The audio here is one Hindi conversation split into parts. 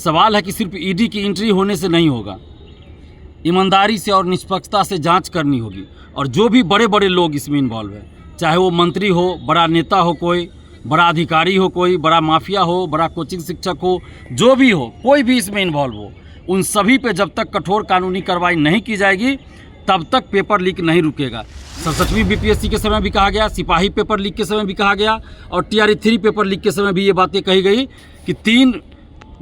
सवाल है कि सिर्फ ईडी की एंट्री होने से नहीं होगा, ईमानदारी से और निष्पक्षता से जांच करनी होगी। और जो भी बड़े बड़े लोग इसमें इन्वॉल्व है, चाहे वो मंत्री हो, बड़ा नेता हो, कोई बड़ा अधिकारी हो, कोई बड़ा माफिया हो, बड़ा कोचिंग शिक्षक हो, जो भी हो, कोई भी इसमें इन्वॉल्व हो, उन सभी पे जब तक कठोर कानूनी कार्रवाई नहीं की जाएगी तब तक पेपर लीक नहीं रुकेगा। 67वीं बीपीएससी के समय भी कहा गया, सिपाही पेपर लीक के समय भी कहा गया और TRE 3 पेपर लीक के समय भी ये बातें कही गई कि 3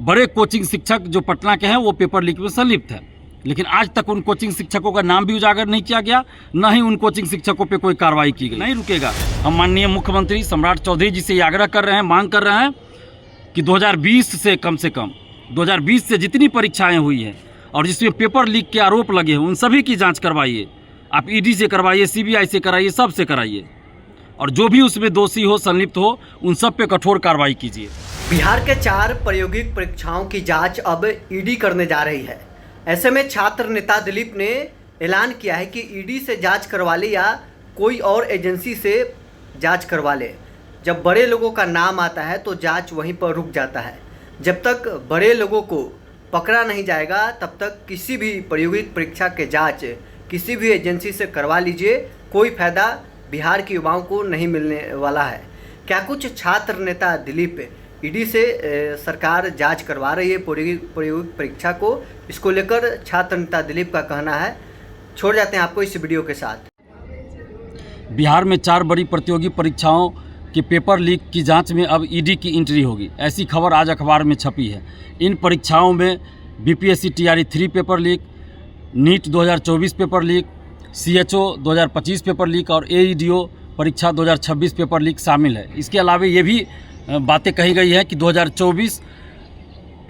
बड़े कोचिंग शिक्षक जो पटना के हैं वो पेपर लीक में संलिप्त है। लेकिन आज तक उन कोचिंग शिक्षकों का नाम भी उजागर नहीं किया गया, न ही उन कोचिंग शिक्षकों पे कोई कार्रवाई की गई। नहीं रुकेगा। हम माननीय मुख्यमंत्री सम्राट चौधरी जी से ये आग्रह कर रहे हैं, मांग कर रहे हैं कि 2020 से कम 2020 से जितनी परीक्षाएं हुई हैं और जिसमें पेपर लीक के आरोप लगे हैं उन सभी की जांच करवाइए। आप ईडी से करवाइए, CBI से कराइए, सब से कराइए और जो भी उसमें दोषी हो, संलिप्त हो, उन सब पे कठोर कार्रवाई कीजिए। बिहार के 4 प्रायोगिक परीक्षाओं की जांच अब ईडी करने जा रही है। ऐसे में छात्र नेता दिलीप ने ऐलान किया है कि ईडी से जांच करवा ले या कोई और एजेंसी से जांच करवा ले। जब बड़े लोगों का नाम आता है तो जांच वहीं पर रुक जाता है। जब तक बड़े लोगों को पकड़ा नहीं जाएगा तब तक किसी भी प्रायोगिक परीक्षा के जांच किसी भी एजेंसी से करवा लीजिए, कोई फ़ायदा बिहार के युवाओं को नहीं मिलने वाला है। क्या कुछ छात्र नेता दिलीप ईडी से सरकार जांच करवा रही है प्रायोगिक परीक्षा को, इसको लेकर छात्र नेता दिलीप का कहना है। छोड़ जाते हैं आपको इस वीडियो के साथ। बिहार में 4 बड़ी प्रतियोगी परीक्षाओं के पेपर लीक की जांच में अब ईडी की एंट्री होगी, ऐसी खबर आज अखबार में छपी है। इन परीक्षाओं में BPSC TRE 3 paper leak, NEET 2024 paper leak, CHO 2025 paper leak और AEDO परीक्षा 2026 पेपर लीक शामिल है। इसके अलावा ये भी बातें कही गई है कि 2024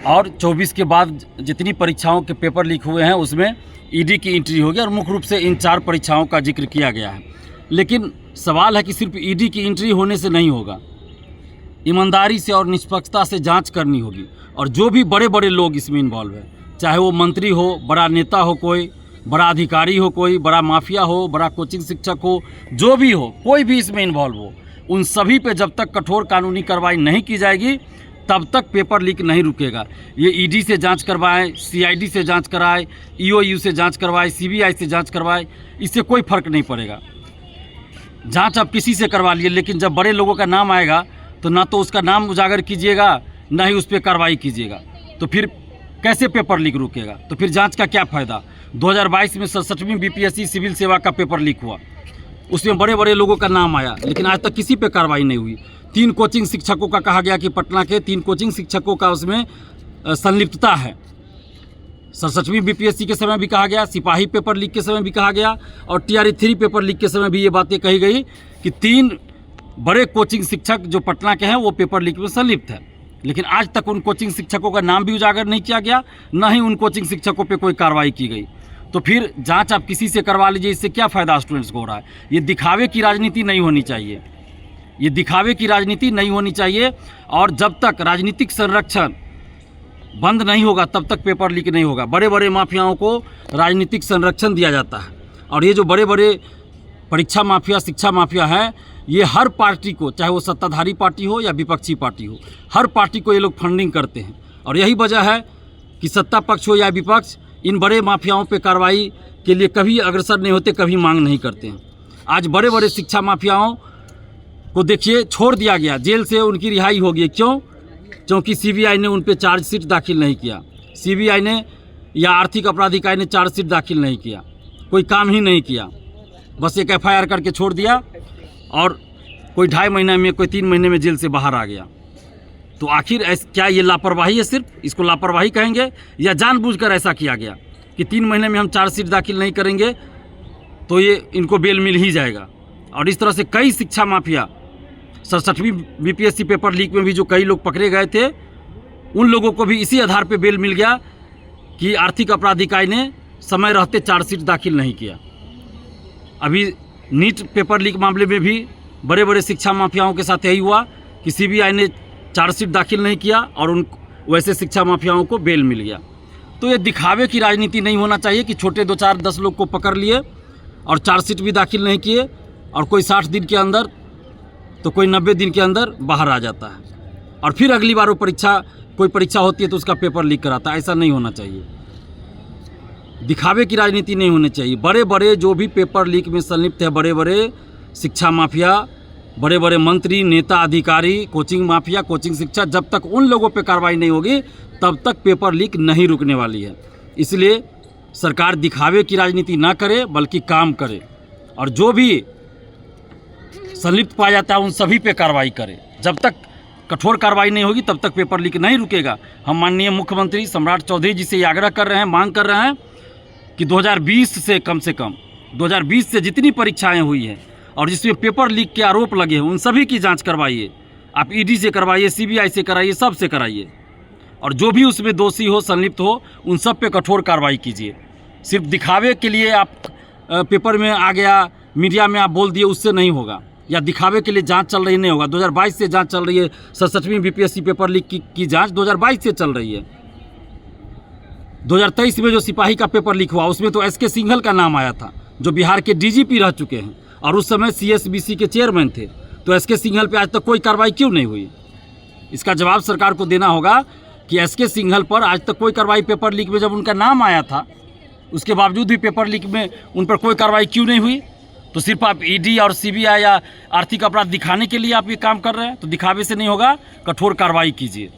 और 24 के बाद जितनी परीक्षाओं के पेपर लीक हुए हैं उसमें ईडी की एंट्री होगी और मुख्य रूप से इन 4 परीक्षाओं का जिक्र किया गया है। लेकिन सवाल है कि सिर्फ ईडी की एंट्री होने से नहीं होगा, ईमानदारी से और निष्पक्षता से जांच करनी होगी। और जो भी बड़े बड़े लोग इसमें इन्वॉल्व है, चाहे वो मंत्री हो, बड़ा नेता हो, कोई बड़ा अधिकारी हो, कोई बड़ा माफिया हो, बड़ा कोचिंग शिक्षक हो, जो भी हो, कोई भी इसमें इन्वॉल्व हो, उन सभी पे जब तक कठोर कानूनी कार्रवाई नहीं की जाएगी तब तक पेपर लीक नहीं रुकेगा। ये ईडी से जांच करवाएं, CID से जांच कराएं, EOU से जांच करवाएं, CBI से जांच करवाएं, इससे कोई फर्क नहीं पड़ेगा। जांच आप किसी से करवा लिए, लेकिन जब बड़े लोगों का नाम आएगा तो ना तो उसका नाम उजागर कीजिएगा, ना ही उस पर कार्रवाई कीजिएगा। तो फिर कैसे पेपर लीक रुकेगा? तो फिर जांच का क्या फ़ायदा? 2022 में 67वीं बीपीएससी सिविल सेवा का पेपर लीक हुआ, उसमें बड़े बड़े लोगों का नाम आया, लेकिन आज तक किसी पे कार्रवाई नहीं हुई। 3 कोचिंग शिक्षकों का कहा गया कि पटना के 3 कोचिंग शिक्षकों का उसमें संलिप्तता है। 67वीं बीपीएससी के समय भी कहा गया, सिपाही पेपर लीक के समय भी कहा गया और TRE 3 पेपर लीक के समय भी ये बातें कही गई कि 3 बड़े कोचिंग शिक्षक जो पटना के हैं वो पेपर लीक में संलिप्त है। लेकिन आज तक उन कोचिंग शिक्षकों का नाम भी उजागर नहीं किया गया, न ही उन कोचिंग शिक्षकों पे कोई कार्रवाई की गई। तो फिर जांच आप किसी से करवा लीजिए, इससे क्या फ़ायदा स्टूडेंट्स को हो रहा है? ये दिखावे की राजनीति नहीं होनी चाहिए, ये दिखावे की राजनीति नहीं होनी चाहिए। और जब तक राजनीतिक संरक्षण बंद नहीं होगा तब तक पेपर लीक नहीं होगा। बड़े बड़े माफियाओं को राजनीतिक संरक्षण दिया जाता है और ये जो बड़े बड़े परीक्षा माफिया, शिक्षा माफिया है, ये हर पार्टी को, चाहे वो सत्ताधारी पार्टी हो या विपक्षी पार्टी हो, हर पार्टी को ये लोग फंडिंग करते हैं। और यही वजह है कि सत्ता पक्ष हो या विपक्ष, इन बड़े माफियाओं पे कार्रवाई के लिए कभी अग्रसर नहीं होते, कभी मांग नहीं करते हैं। आज बड़े बड़े शिक्षा माफियाओं को देखिए छोड़ दिया गया, जेल से उनकी रिहाई हो गई। क्यों? क्योंकि CBI ने उन पर चार्जशीट दाखिल नहीं किया, CBI ने या आर्थिक अपराध इकाई ने चार्जशीट दाखिल नहीं किया, कोई काम ही नहीं किया, बस एक FIR करके छोड़ दिया और कोई 2.5 महीने में, कोई 3 महीने में जेल से बाहर आ गया। तो आखिर क्या ये लापरवाही है? सिर्फ इसको लापरवाही कहेंगे या जानबूझकर ऐसा किया गया कि 3 महीने में हम चार्जशीट दाखिल नहीं करेंगे तो ये इनको बेल मिल ही जाएगा? और इस तरह से कई शिक्षा माफिया, 67वीं बीपीएससी पेपर लीक में भी जो कई लोग पकड़े गए थे, उन लोगों को भी इसी आधार पर बेल मिल गया कि आर्थिक अपराध इकाई ने समय रहते चार्जशीट दाखिल नहीं किया। अभी नीट पेपर लीक मामले में भी बड़े बड़े शिक्षा माफियाओं के साथ यही हुआ कि CBI ने चार्जशीट दाखिल नहीं किया और उन वैसे शिक्षा माफियाओं को बेल मिल गया। तो ये दिखावे की राजनीति नहीं होना चाहिए कि छोटे 2, 4, 10 लोग को पकड़ लिए और चार्जशीट भी दाखिल नहीं किए और कोई 60 दिन के अंदर तो कोई 90 दिन के अंदर बाहर आ जाता है। और फिर अगली बार वो कोई परीक्षा होती है तो उसका पेपर लीक कराता है। ऐसा नहीं होना चाहिए। दिखावे की राजनीति नहीं होनी चाहिए। बड़े बड़े जो भी पेपर लीक में संलिप्त है, बड़े बड़े शिक्षा माफिया, बड़े बड़े मंत्री, नेता, अधिकारी, कोचिंग माफिया, कोचिंग शिक्षा, जब तक उन लोगों पे कार्रवाई नहीं होगी तब तक पेपर लीक नहीं रुकने वाली है। इसलिए सरकार दिखावे की राजनीति ना करे बल्कि काम करे, और जो भी संलिप्त पाया जाता है उन सभी पे कार्रवाई करे। जब तक कठोर कार्रवाई नहीं होगी तब तक पेपर लीक नहीं रुकेगा। हम माननीय मुख्यमंत्री सम्राट चौधरी जी से ये आग्रह कर रहे हैं, मांग कर रहे हैं कि 2020 से कम 2020 से जितनी परीक्षाएं हुई हैं और जिसमें पेपर लीक के आरोप लगे हैं उन सभी की जांच करवाइए। आप ईडी से करवाइए, सीबीआई से कराइए, सब से कराइए, और जो भी उसमें दोषी हो, संलिप्त हो, उन सब पे कठोर कार्रवाई कीजिए। सिर्फ दिखावे के लिए आप पेपर में आ गया, मीडिया में आप बोल दिए, उससे नहीं होगा, या दिखावे के लिए जांच चल रही नहीं होगा। 2022 से जांच चल रही है। 67वीं बीपीएससी पेपर लीक की जांच 2022 से चल रही है। 2023 में जो सिपाही का पेपर लीक हुआ उसमें तो एसके सिंघल का नाम आया था, जो बिहार के डीजीपी रह चुके हैं और उस समय सीएसबीसी के चेयरमैन थे। तो एसके सिंघल पे आज तक कोई कार्रवाई क्यों नहीं हुई? इसका जवाब सरकार को देना होगा कि एसके सिंघल पर आज तक कोई कार्रवाई, पेपर लीक में जब उनका नाम आया था उसके बावजूद भी पेपर लीक में उन पर कोई कार्रवाई क्यों नहीं हुई? तो सिर्फ आप ईडी और सीबीआई या आर्थिक अपराध दिखाने के लिए आप ये काम कर रहे हैं, तो दिखावे से नहीं होगा, कठोर कार्रवाई कीजिए।